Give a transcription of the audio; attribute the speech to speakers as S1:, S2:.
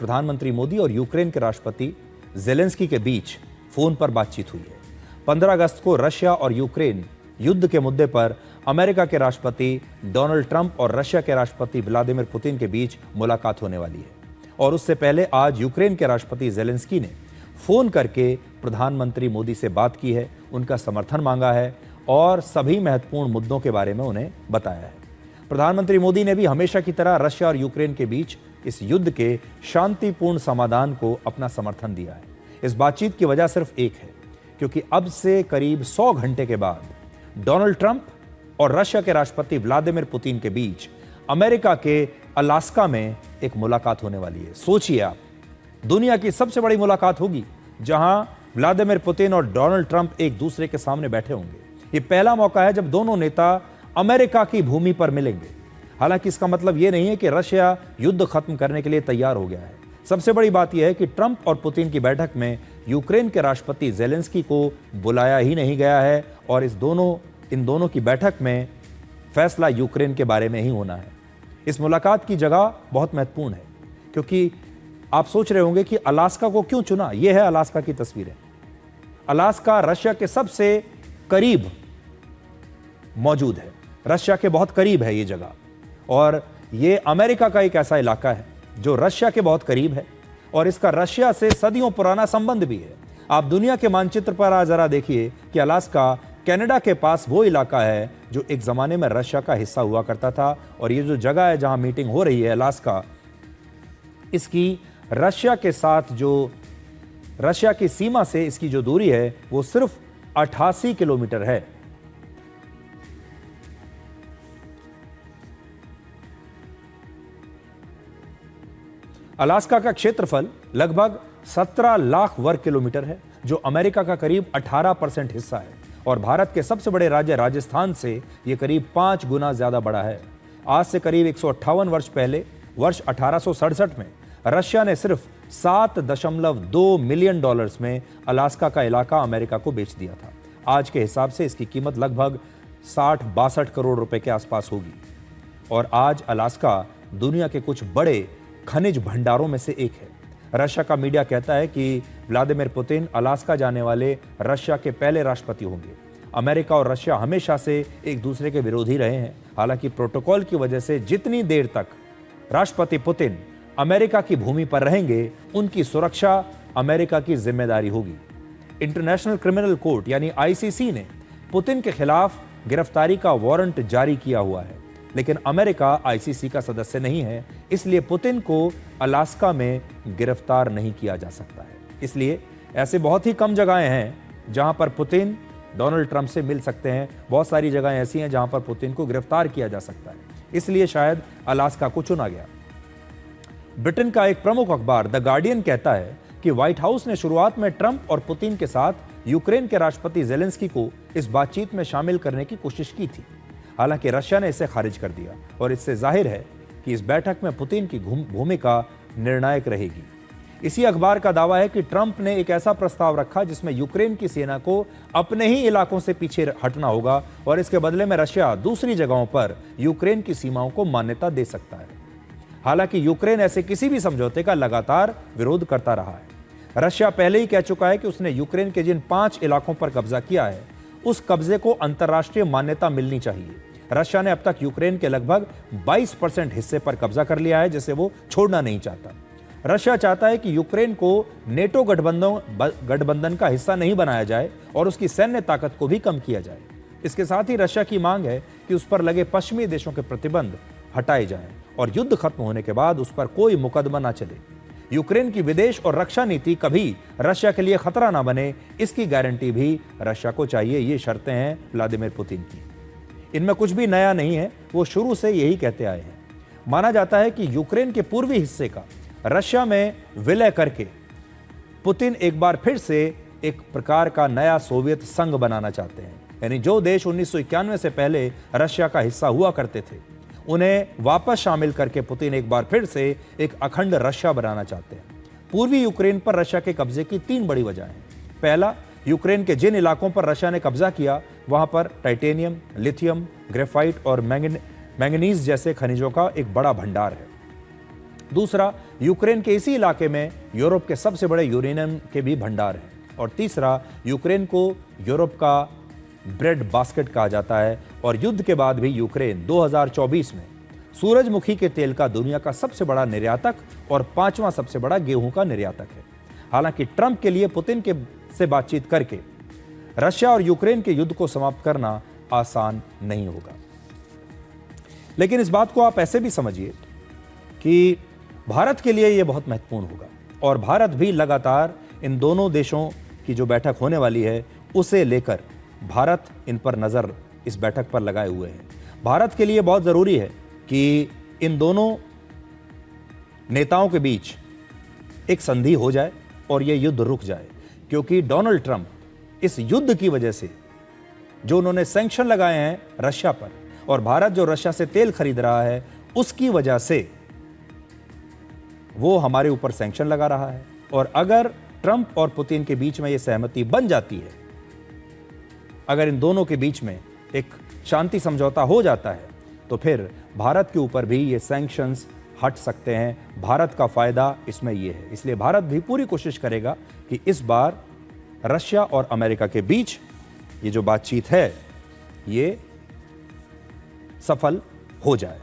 S1: प्रधानमंत्री मोदी और यूक्रेन के राष्ट्रपति जेलेंस्की के बीच फोन पर बातचीत हुई है। 15 अगस्त को रशिया और यूक्रेन युद्ध के मुद्दे पर अमेरिका के राष्ट्रपति डोनाल्ड ट्रंप और रशिया के राष्ट्रपति व्लादिमीर पुतिन के बीच मुलाकात होने वाली है। और उससे पहले आज यूक्रेन के राष्ट्रपति जेलेंस्की ने फोन करके प्रधानमंत्री मोदी से बात की है, उनका समर्थन मांगा है और सभी महत्वपूर्ण मुद्दों के बारे में उन्हें बताया है। प्रधानमंत्री मोदी ने भी हमेशा की तरह रशिया और यूक्रेन के बीच इस युद्ध के शांतिपूर्ण समाधान को अपना समर्थन दिया है। इस बातचीत की वजह सिर्फ एक है, क्योंकि अब से करीब 100 घंटे के बाद डोनाल्ड ट्रंप और रशिया के राष्ट्रपति व्लादिमीर पुतिन के बीच अमेरिका के अलास्का में एक मुलाकात होने वाली है। सोचिए आप, दुनिया की सबसे बड़ी मुलाकात होगी जहां व्लादिमीर पुतिन और डोनाल्ड ट्रंप एक दूसरे के सामने बैठे होंगे। ये पहला मौका है जब दोनों नेता अमेरिका की भूमि पर मिलेंगे। हालांकि इसका मतलब यह नहीं है कि रशिया युद्ध खत्म करने के लिए तैयार हो गया है। सबसे बड़ी बात यह है कि ट्रंप और पुतिन की बैठक में यूक्रेन के राष्ट्रपति जेलेंस्की को बुलाया ही नहीं गया है और इन दोनों की बैठक में फैसला यूक्रेन के बारे में ही होना है। इस मुलाकात की जगह बहुत महत्वपूर्ण है, क्योंकि आप सोच रहे होंगे कि अलास्का को क्यों चुना। यह है अलास्का की तस्वीरें। अलास्का रशिया के सबसे करीब मौजूद है, रशिया के बहुत करीब है ये जगह, और ये अमेरिका का एक ऐसा इलाका है जो रशिया के बहुत करीब है और इसका रशिया से सदियों पुराना संबंध भी है। आप दुनिया के मानचित्र पर आज जरा देखिए कि अलास्का कनाडा के पास वो इलाका है जो एक जमाने में रशिया का हिस्सा हुआ करता था। और ये जो जगह है जहां मीटिंग हो रही है अलास्का, इसकी रशिया के साथ जो रशिया की सीमा से इसकी जो दूरी है वो सिर्फ 88 किलोमीटर है। अलास्का का क्षेत्रफल लगभग 17 लाख वर्ग किलोमीटर है, जो अमेरिका का करीब 18% हिस्सा है। और भारत के सबसे बड़े राज्य राजस्थान से यह करीब 5 गुना ज्यादा बड़ा है। आज से करीब 158 वर्ष पहले वर्ष 1867 में रशिया ने सिर्फ $7.2 मिलियन में अलास्का का इलाका अमेरिका को बेच दिया था। आज के हिसाब से इसकी कीमत लगभग 60-62 करोड़ रुपए के आसपास होगी। और आज अलास्का दुनिया के कुछ बड़े खनिज भंडारों में से एक है। रशिया का मीडिया कहता है कि व्लादिमीर पुतिन अलास्का जाने वाले रशिया के पहले राष्ट्रपति होंगे। अमेरिका और रशिया हमेशा से एक दूसरे के विरोधी रहे हैं। हालांकि प्रोटोकॉल की वजह से जितनी देर तक राष्ट्रपति पुतिन अमेरिका की भूमि पर रहेंगे, उनकी सुरक्षा अमेरिका की जिम्मेदारी होगी। इंटरनेशनल क्रिमिनल कोर्ट यानी ICC ने पुतिन के खिलाफ गिरफ्तारी का वारंट जारी किया हुआ है, लेकिन अमेरिका ICC का सदस्य नहीं है, इसलिए पुतिन को अलास्का में गिरफ्तार नहीं किया जा सकता है। इसलिए ऐसे बहुत ही कम जगहें हैं जहां पर पुतिन डोनाल्ड ट्रंप से मिल सकते हैं। बहुत सारी जगहें ऐसी हैं जहां पर पुतिन को गिरफ्तार किया जा सकता है, इसलिए शायद अलास्का को चुना गया। ब्रिटेन का एक प्रमुख अखबार द गार्डियन कहता है कि व्हाइट हाउस ने शुरुआत में ट्रंप और पुतिन के साथ यूक्रेन के राष्ट्रपति जेलेंस्की को इस बातचीत में शामिल करने की कोशिश की थी। हालांकि रशिया ने इसे खारिज कर दिया और इससे जाहिर है कि इस बैठक में पुतिन की भूमिका निर्णायक रहेगी। इसी अखबार का दावा है कि ट्रंप ने एक ऐसा प्रस्ताव रखा जिसमें यूक्रेन की सेना को अपने ही इलाकों से पीछे हटना होगा और इसके बदले में रशिया दूसरी जगहों पर यूक्रेन की सीमाओं को मान्यता दे सकता है। हालांकि यूक्रेन ऐसे किसी भी समझौते का लगातार विरोध करता रहा है। रशिया पहले ही कह चुका है कि उसने यूक्रेन के जिन 5 इलाकों पर कब्जा किया है, उस कब्जे को अंतर्राष्ट्रीय मान्यता मिलनी चाहिए। रशिया ने अब तक यूक्रेन के लगभग 22% हिस्से पर कब्जा कर लिया है, जिसे वो छोड़ना नहीं चाहता। रशिया चाहता है कि यूक्रेन को नेटो गठबंधन का हिस्सा नहीं बनाया जाए और उसकी सैन्य ताकत को भी कम किया जाए। इसके साथ ही रशिया की मांग है कि उस पर लगे पश्चिमी देशों के प्रतिबंध हटाए जाएं और युद्ध खत्म होने के बाद उस पर कोई मुकदमा न चले। यूक्रेन की विदेश और रक्षा नीति कभी रशिया के लिए खतरा न बने, इसकी गारंटी भी रशिया को चाहिए। ये शर्तें हैं व्लादिमीर पुतिन की। इनमें कुछ भी नया नहीं है, वो शुरू से यही कहते आए हैं। माना जाता है कि यूक्रेन के पूर्वी हिस्से का रशिया में विलय करके पुतिन एक बार फिर से एक प्रकार का नया सोवियत संघ बनाना चाहते हैं। यानी जो देश 1991 से पहले रशिया का हिस्सा हुआ करते थे, उन्हें वापस शामिल करके पुतिन एक बार फिर से एक अखंड रशिया बनाना चाहते हैं। पूर्वी यूक्रेन पर रशिया के कब्जे की 3 बड़ी वजह हैं। पहला, यूक्रेन के जिन इलाकों पर रशिया ने कब्जा किया, वहां पर टाइटेनियम, लिथियम, ग्रेफाइट और मैंगनीज जैसे खनिजों का एक बड़ा भंडार है। दूसरा, यूक्रेन के इसी इलाके में यूरोप के सबसे बड़े यूरेनियम के भी भंडार हैं। और तीसरा, यूक्रेन को यूरोप का ब्रेड बास्केट कहा जाता है और युद्ध के बाद भी यूक्रेन 2024 में सूरजमुखी के तेल का दुनिया का सबसे बड़ा निर्यातक और 5वां सबसे बड़ा गेहूं का निर्यातक है। हालांकि ट्रंप के लिए पुतिन से बातचीत करके रशिया और यूक्रेन के युद्ध को समाप्त करना आसान नहीं होगा। लेकिन इस बात को आप ऐसे भी समझिए कि भारत के लिए यह बहुत महत्वपूर्ण होगा और भारत भी लगातार इन दोनों देशों की जो बैठक होने वाली है उसे लेकर भारत इन पर नजर इस बैठक पर लगाए हुए है। भारत के लिए बहुत जरूरी है कि इन दोनों नेताओं के बीच एक संधि हो जाए और यह युद्ध रुक जाए, क्योंकि डोनाल्ड ट्रंप इस युद्ध की वजह से जो उन्होंने सैंक्शन लगाए हैं रशिया पर और भारत जो रशिया से तेल खरीद रहा है उसकी वजह से वो हमारे ऊपर सैंक्शन लगा रहा है। और अगर ट्रंप और पुतिन के बीच में यह सहमति बन जाती है, अगर इन दोनों के बीच में एक शांति समझौता हो जाता है, तो फिर भारत के ऊपर भी ये सैंक्शंस हट सकते हैं। भारत का फायदा इसमें यह है। इसलिए भारत भी पूरी कोशिश करेगा कि इस बार रशिया और अमेरिका के बीच ये जो बातचीत है ये सफल हो जाए।